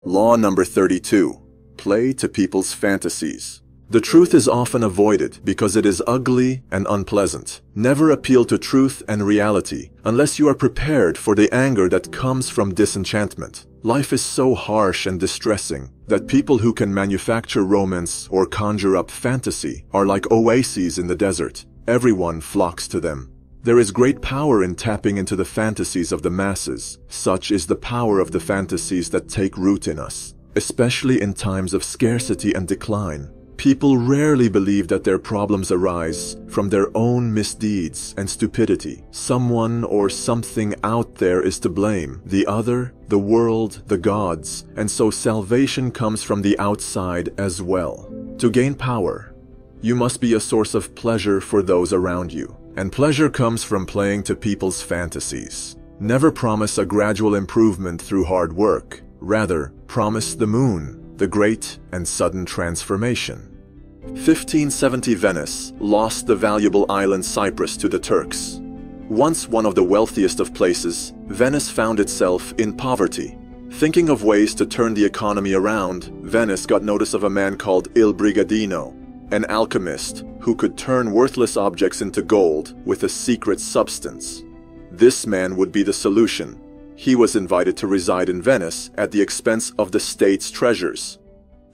Law number 32. Play to people's fantasies. The truth is often avoided because it is ugly and unpleasant. Never appeal to truth and reality unless you are prepared for the anger that comes from disenchantment. Life is so harsh and distressing that people who can manufacture romance or conjure up fantasy are like oases in the desert. Everyone flocks to them. There is great power in tapping into the fantasies of the masses. Such is the power of the fantasies that take root in us, especially in times of scarcity and decline. People rarely believe that their problems arise from their own misdeeds and stupidity. Someone or something out there is to blame. The other, the world, the gods, and so salvation comes from the outside as well. To gain power, you must be a source of pleasure for those around you. And pleasure comes from playing to people's fantasies. Never promise a gradual improvement through hard work. Rather, promise the moon, the great and sudden transformation. 1570 Venice lost the valuable island Cyprus to the Turks. Once one of the wealthiest of places, Venice found itself in poverty. Thinking of ways to turn the economy around, Venice got notice of a man called Il Brigadino, an alchemist who could turn worthless objects into gold with a secret substance. This man would be the solution. He was invited to reside in Venice at the expense of the state's treasures.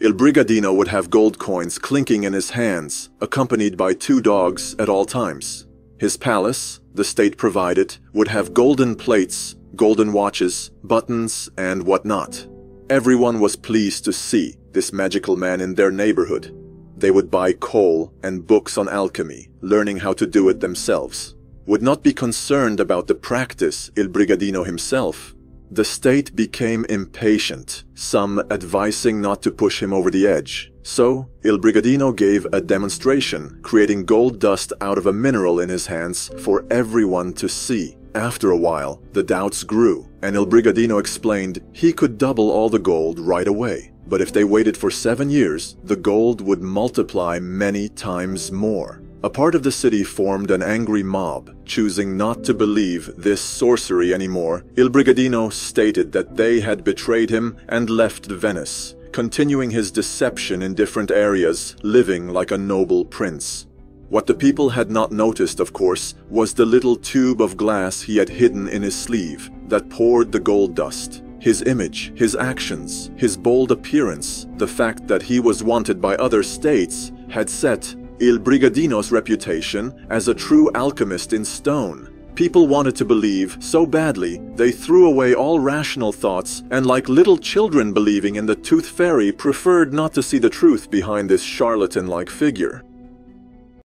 Il Brigadino would have gold coins clinking in his hands, accompanied by 2 dogs at all times. His palace, the state provided, would have golden plates, golden watches, buttons, and whatnot. Everyone was pleased to see this magical man in their neighborhood. They would buy coal and books on alchemy, learning how to do it themselves. Would not be concerned about the practice Il Brigadino himself. The state became impatient, some advising not to push him over the edge. So, Il Brigadino gave a demonstration, creating gold dust out of a mineral in his hands for everyone to see. After a while, the doubts grew, and Il Brigadino explained he could double all the gold right away. But if they waited for 7 years, the gold would multiply many times more. A part of the city formed an angry mob, choosing not to believe this sorcery anymore. Il Brigadino stated that they had betrayed him and left Venice, continuing his deception in different areas, living like a noble prince. What the people had not noticed, of course, was the little tube of glass he had hidden in his sleeve that poured the gold dust. His image, his actions, his bold appearance, the fact that he was wanted by other states had set Il Brigadino's reputation as a true alchemist in stone. People wanted to believe so badly, they threw away all rational thoughts and, like little children believing in the tooth fairy, preferred not to see the truth behind this charlatan-like figure.